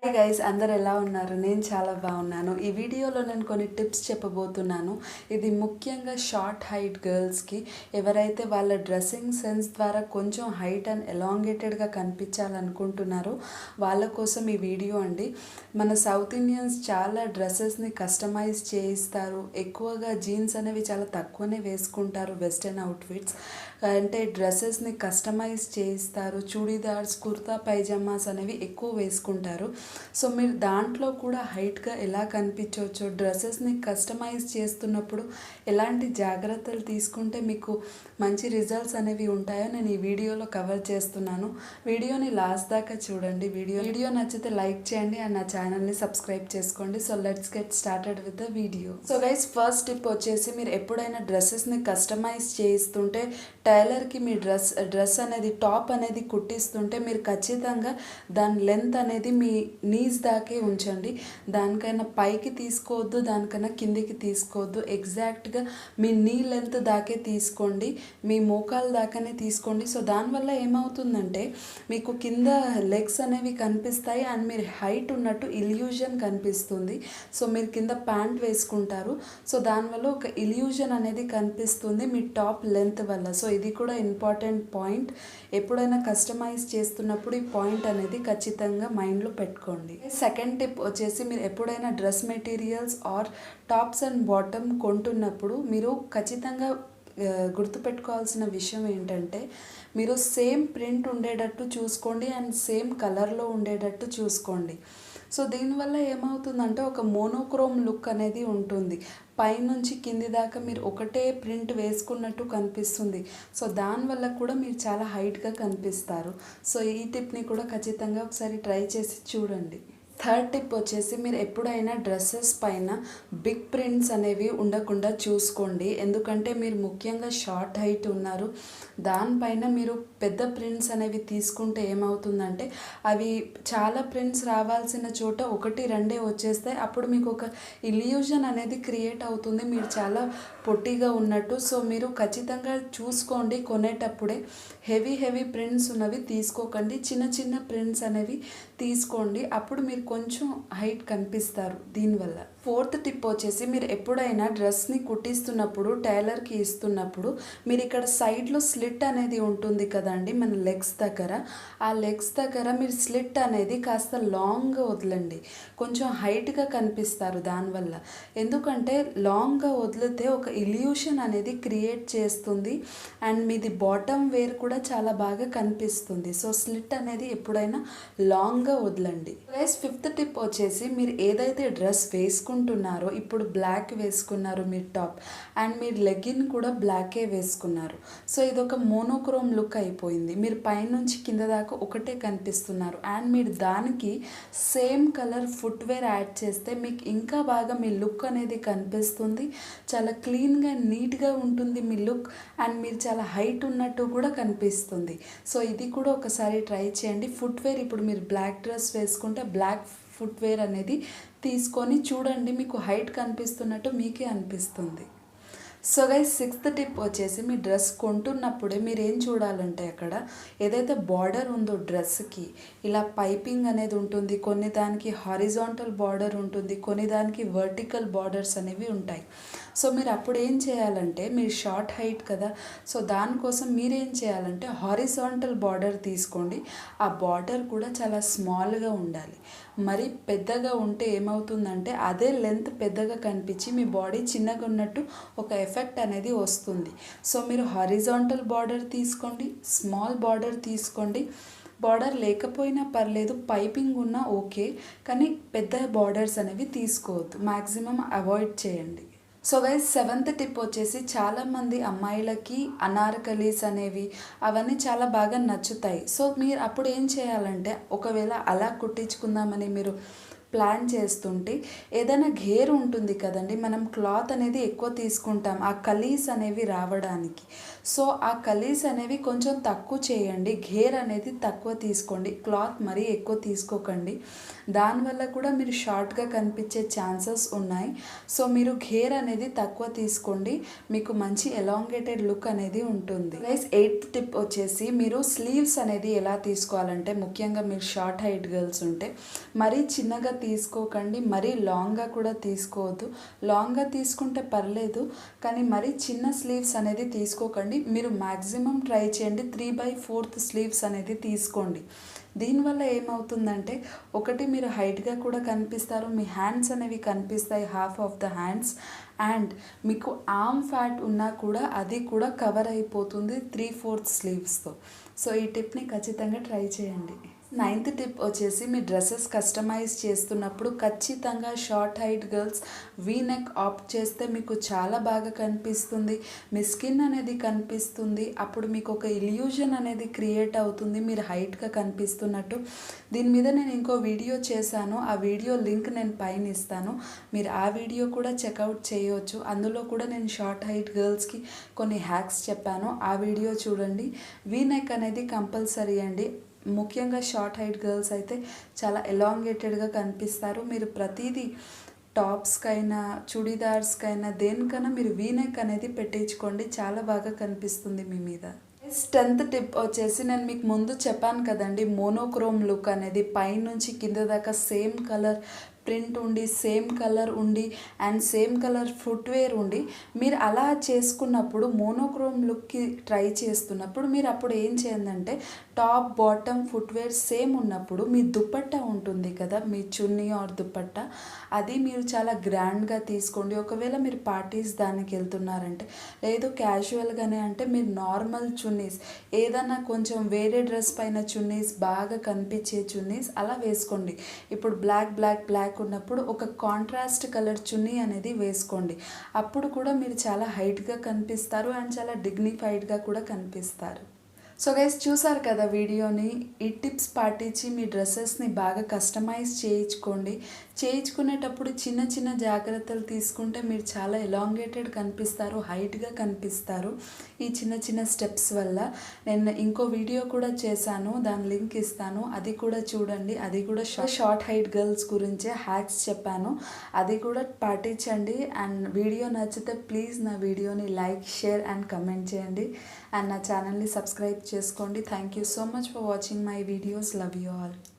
Hi guys, అందరు ఎలా ఉన్నారు? నేను చాలా బాగున్నాను. ఈ వీడియోలో నేను కొన్ని టిప్స్ చెప్పబోతున్నాను. ఇది ముఖ్యంగా షార్ట్ హైట్ గర్ల్స్కి, ఎవరైతే వాళ్ళ డ్రెస్సింగ్ సెన్స్ ద్వారా కొంచెం హైట్ అండ్ ఎలాంగేటెడ్గా కనిపించాలనుకుంటున్నారో వాళ్ళ కోసం ఈ వీడియో అండి. మన సౌత్ ఇండియన్స్ చాలా డ్రెస్సెస్ని కస్టమైజ్ చేయిస్తారు. ఎక్కువగా జీన్స్ అనేవి చాలా తక్కువనే వేసుకుంటారు. వెస్టర్న్ అవుట్ఫిట్స్ అంటే డ్రెస్సెస్ని కస్టమైజ్ చేయిస్తారు. చూడీదార్స్, కుర్తా పైజామాస్ అనేవి ఎక్కువ వేసుకుంటారు. సో మీరు దాంట్లో కూడా హైట్గా ఎలా కనిపించవచ్చో, డ్రెస్సెస్ని కస్టమైజ్ చేస్తున్నప్పుడు ఎలాంటి జాగ్రత్తలు తీసుకుంటే మీకు మంచి రిజల్ట్స్ అనేవి ఉంటాయో నేను ఈ వీడియోలో కవర్ చేస్తున్నాను. వీడియోని లాస్ట్ దాకా చూడండి. వీడియో నచ్చితే లైక్ చేయండి అండ్ నా ఛానల్ని సబ్స్క్రైబ్ చేసుకోండి. So let's get started with the video. So guys, first tip వచ్చేసి, మీరు ఎప్పుడైనా డ్రెస్సెస్ని కస్టమైజ్ చేస్తుంటే టైలర్కి మీ డ్రెస్ అనేది టాప్ అనేది కుట్టిస్తుంటే మీరు ఖచ్చితంగా దాని లెంత్ అనేది మీ నీస్ దాకే ఉంచండి. దానికైనా పైకి తీసుకోవద్దు, దానికైనా కిందికి తీసుకోవద్దు. ఎగ్జాక్ట్గా మీ నీ లెంత్ దాకే తీసుకోండి, మీ మోకాల దాకానే తీసుకోండి. సో దానివల్ల ఏమవుతుందంటే మీకు కింద లెగ్స్ అనేవి కనిపిస్తాయి అండ్ మీరు హైట్ ఉన్నట్టు ఇల్యూజన్ కనిపిస్తుంది. సో మీరు కింద ప్యాంట్ వేసుకుంటారు, సో దానివల్ల ఒక ఇల్యూజన్ అనేది కనిపిస్తుంది మీ టాప్ లెంత్ వల్ల. సో ఇది కూడా ఇంపార్టెంట్ పాయింట్. ఎప్పుడైనా కస్టమైజ్ చేస్తున్నప్పుడు ఈ పాయింట్ అనేది ఖచ్చితంగా మైండ్లో పెట్టుకోండి. సెకండ్ టిప్ వచ్చేసి, మీరు ఎప్పుడైనా dress materials or tops and bottom కొంటున్నప్పుడు మీరు ఖచ్చితంగా గుర్తుపెట్టుకోవాల్సిన విషయం ఏంటంటే, మీరు సేమ్ ప్రింట్ ఉండేటట్టు చూసుకోండి అండ్ సేమ్ కలర్లో ఉండేటట్టు చూసుకోండి. సో దీనివల్ల ఏమవుతుందంటే ఒక మోనోక్రోమ్ లుక్ అనేది ఉంటుంది. పైనుంచి కింది దాకా మీరు ఒకటే ప్రింట్ వేసుకున్నట్టు కనిపిస్తుంది. సో దానివల్ల కూడా మీరు చాలా హైట్గా కనిపిస్తారు. సో ఈ టిప్ని కూడా ఖచ్చితంగా ఒకసారి ట్రై చేసి చూడండి. థర్డ్ టిప్ వచ్చేసి, మీరు ఎప్పుడైనా డ్రెస్సెస్ పైన బిగ్ ప్రింట్స్ అనేవి ఉండకుండా చూసుకోండి. ఎందుకంటే మీరు ముఖ్యంగా షార్ట్ హైట్ ఉన్నారు, దానిపైన మీరు పెద్ద ప్రింట్స్ అనేవి తీసుకుంటే ఏమవుతుందంటే అవి చాలా ప్రింట్స్ రావాల్సిన చోట ఒకటి రెండే వచ్చేస్తాయి. అప్పుడు మీకు ఒక ఇల్యూజన్ అనేది క్రియేట్ అవుతుంది, మీరు చాలా పొట్టిగా ఉన్నట్టు. సో మీరు ఖచ్చితంగా చూసుకోండి కొనేటప్పుడే. హెవీ ప్రింట్స్ ఉన్నవి తీసుకోకండి, చిన్న చిన్న ప్రింట్స్ అనేవి తీసుకోండి. అప్పుడు మీరు కొంచెం హైట్ కనిపిస్తారు దీనివల్ల. ఫోర్త్ టిప్ వచ్చేసి, మీరు ఎప్పుడైనా డ్రెస్ని కుట్టిస్తున్నప్పుడు టైలర్కి ఇస్తున్నప్పుడు మీరు ఇక్కడ సైడ్లో స్లిట్ అనేది ఉంటుంది కదండి మన లెగ్స్ దగ్గర. ఆ లెగ్స్ దగ్గర మీరు స్లిట్ అనేది కాస్త లాంగ్గా వదలండి, కొంచెం హైట్గా కనిపిస్తారు దానివల్ల. ఎందుకంటే లాంగ్గా వదిలితే ఒక ఇల్యూషన్ అనేది క్రియేట్ చేస్తుంది అండ్ మీది బాటమ్ వేర్ కూడా చాలా బాగా కనిపిస్తుంది. సో స్లిట్ అనేది ఎప్పుడైనా లాంగ్గా వదలండి. ప్లస్ ఫిఫ్త్ టిప్ వచ్చేసి, మీరు ఏదైతే డ్రెస్ వేసుకుంటున్నారో, ఇప్పుడు బ్లాక్ వేసుకున్నారు మీరు టాప్ అండ్ మీరు లెగ్గిన్ కూడా బ్లాకే వేసుకున్నారు. సో ఇది ఒక మోనోక్రోమ్ లుక్ అయిపోయింది. మీరు పైనుంచి కింద దాకా ఒకటే కనిపిస్తున్నారు అండ్ మీరు దానికి సేమ్ కలర్ ఫుట్వేర్ యాడ్ చేస్తే మీకు ఇంకా బాగా మీ లుక్ అనేది కనిపిస్తుంది. చాలా క్లీన్గా నీట్గా ఉంటుంది మీ లుక్ అండ్ మీరు చాలా హైట్ ఉన్నట్టు కూడా కనిపిస్తుంది. సో ఇది కూడా ఒకసారి ట్రై చేయండి. ఫుట్వేర్, ఇప్పుడు మీరు బ్లాక్ డ్రెస్ వేసుకుంటే బ్లాక్ ఫుట్వేర్ అనేది తీసుకొని చూడండి, మీకు హైట్ కనిపిస్తున్నట్టు మీకే అనిపిస్తుంది. సో గైస్, సిక్స్త్ టిప్ వచ్చేసి, మీ డ్రెస్ కొంటున్నప్పుడే మీరు ఏం చూడాలంటే అక్కడ ఏదైతే బార్డర్ ఉందో డ్రెస్కి ఇలా పైపింగ్ అనేది ఉంటుంది, కొన్ని దానికి హారిజాంటల్ బార్డర్ ఉంటుంది, కొన్ని దానికి వర్టికల్ బార్డర్స్ అనేవి ఉంటాయి. సో మీరు అప్పుడు ఏం చేయాలంటే, మీరు షార్ట్ హైట్ కదా, సో దానికోసం మీరేం చేయాలంటే హారిజాంటల్ బార్డర్ తీసుకోండి. ఆ బార్డర్ కూడా చాలా స్మాల్గా ఉండాలి. మరి పెద్దగా ఉంటే ఏమవుతుందంటే అదే లెంత్ పెద్దగా కనిపించి మీ బాడీ చిన్నగా ఉన్నట్టు ఒక ఎఫెక్ట్ అనేది వస్తుంది. సో మీరు హారిజాంటల్ బార్డర్ తీసుకోండి, స్మాల్ బార్డర్ తీసుకోండి. బార్డర్ లేకపోయినా పర్లేదు, పైపింగ్ ఉన్నా ఓకే, కానీ పెద్ద బార్డర్స్ అనేవి తీసుకోవద్దు, మ్యాక్సిమం అవాయిడ్ చేయండి. సో గైస్, సెవెంత్ టిప్ వచ్చేసి, చాలామంది అమ్మాయిలకి అనార్కలీస్ అనేవి అవన్నీ చాలా బాగా నచ్చుతాయి. సో మీరు అప్పుడు ఏం చేయాలంటే, ఒకవేళ అలా కుట్టించుకుందామని మీరు ప్లాన్ చేస్తుంటే ఏదైనా ఘేర్ ఉంటుంది కదండి, మనం క్లాత్ అనేది ఎక్కువ తీసుకుంటాం ఆ కలీస్ అనేవి రావడానికి. సో ఆ కలీస్ అనేవి కొంచెం తక్కువ చేయండి, ఘేర్ అనేది తక్కువ తీసుకోండి, క్లాత్ మరీ ఎక్కువ తీసుకోకండి. దానివల్ల కూడా మీరు షార్ట్గా కనిపించే ఛాన్సెస్ ఉన్నాయి. సో మీరు ఘేర్ అనేది తక్కువ తీసుకోండి, మీకు మంచి ఎలాంగేటెడ్ లుక్ అనేది ఉంటుంది. గైస్, 8th టిప్ వచ్చేసి మీరు స్లీవ్స్ అనేది ఎలా తీసుకోవాలంటే, ముఖ్యంగా మీరు షార్ట్ హైట్ గర్ల్స్ ఉంటే మరీ చిన్నగా తీసుకోకండి, మరీ లాంగ్గా కూడా తీసుకోవద్దు. లాంగ్గా తీసుకుంటే పర్లేదు, కానీ మరీ చిన్న స్లీవ్స్ అనేది తీసుకోకండి. మీరు మ్యాక్సిమం ట్రై చేయండి 3/4 స్లీవ్స్ అనేది తీసుకోండి. దీనివల్ల ఏమవుతుందంటే, ఒకటి మీరు హైట్గా కూడా కనిపిస్తారు, మీ హ్యాండ్స్ అనేవి కనిపిస్తాయి, half of the hands, and మీకు ఆర్మ్ ఫ్యాట్ ఉన్నా కూడా అది కూడా కవర్ అయిపోతుంది 3/4 స్లీవ్స్తో. సో ఈ టిప్ని ఖచ్చితంగా ట్రై చేయండి. 9th టిప్ వచ్చేసి, మీ డ్రెస్సెస్ కస్టమైజ్ చేస్తున్నప్పుడు ఖచ్చితంగా short height girls V neck opt చేస్తే మీకు చాలా బాగా కనిపిస్తుంది, మీ స్కిన్ అనేది కనిపిస్తుంది. అప్పుడు మీకు ఒక ఇల్యూజన్ అనేది క్రియేట్ అవుతుంది, మీరు హైట్గా కనిపిస్తున్నట్టు. దీని మీద నేను ఇంకో వీడియో చేశాను, ఆ వీడియో లింక్ నేను పైన ఇస్తాను, మీరు ఆ వీడియో కూడా చెక్అవుట్ చేయవచ్చు. అందులో కూడా నేను షార్ట్ హైట్ గర్ల్స్కి కొన్ని హ్యాక్స్ చెప్పాను, ఆ వీడియో చూడండి. వీ నెక్ అనేది కంపల్సరీ అండి, ముఖ్యంగా షార్ట్ హైట్ గర్ల్స్ అయితే చాలా ఎలాంగేటెడ్గా కనిపిస్తారు. మీరు ప్రతిదీ టాప్స్కైనా చుడీదార్స్కైనా దేనికైనా మీరు వీ నెక్ అనేది పెట్టించుకోండి, చాలా బాగా కనిపిస్తుంది మీ మీద. 10th టిప్ వచ్చేసి, నేను మీకు ముందు చెప్పాను కదండి, మోనోక్రోమ్ లుక్ అనేది పైనుంచి కింద దాకా సేమ్ కలర్ ప్రింట్ ఉండి, సేమ్ కలర్ ఉండి, అండ్ సేమ్ కలర్ ఫుట్వేర్ ఉండి, మీరు అలా చేసుకున్నప్పుడు మోనోక్రోమ్ లుక్కి ట్రై చేస్తున్నప్పుడు మీరు అప్పుడు ఏం చేయండి, టాప్ బాటమ్ ఫుట్వేర్ సేమ్ ఉన్నప్పుడు మీ దుపట్టా ఉంటుంది కదా, మీ చున్నీ ఆర్ దుపట్టా, అది మీరు చాలా గ్రాండ్గా తీసుకోండి. ఒకవేళ మీరు పార్టీస్ దానికి వెళ్తున్నారంటే, లేదు క్యాజువల్గానే అంటే మీరు నార్మల్ చున్నీస్, ఏదన్నా కొంచెం వేరే డ్రెస్ పైన చున్నీస్, బాగా కనిపించే చున్నీస్ అలా వేసుకోండి. ఇప్పుడు బ్లాక్ ఉన్నప్పుడు ఒక కాంట్రాస్ట్ కలర్ చున్నీ అనేది వేసుకోండి, అప్పుడు కూడా మీరు చాలా హైట్గా కనిపిస్తారు అండ్ చాలా డిగ్నిఫైడ్గా కూడా కనిపిస్తారు. సో గైస్, చూసారు కదా వీడియోని, ఈ టిప్స్ పాటించి మీ డ్రెస్సెస్ని బాగా కస్టమైజ్ చేయించుకునేటప్పుడు చిన్న చిన్న జాగ్రత్తలు తీసుకుంటే మీరు చాలా ఎలాంగేటెడ్ కనిపిస్తారు, హైట్గా కనిపిస్తారు ఈ చిన్న చిన్న స్టెప్స్ వల్ల. నేను ఇంకో వీడియో కూడా చేశాను, దాని లింక్ ఇస్తాను, అది కూడా చూడండి. అది కూడా షార్ట్ హైట్ గర్ల్స్ గురించే హ్యాక్స్ చెప్పాను, అది కూడా పాటించండి. అండ్ వీడియో నచ్చితే ప్లీజ్ నా వీడియోని లైక్, షేర్ అండ్ కమెంట్ చేయండి, అండ్ నా ఛానల్ని సబ్స్క్రైబ్ చేసుకోండి. Thank you so much for watching my videos. Love you all.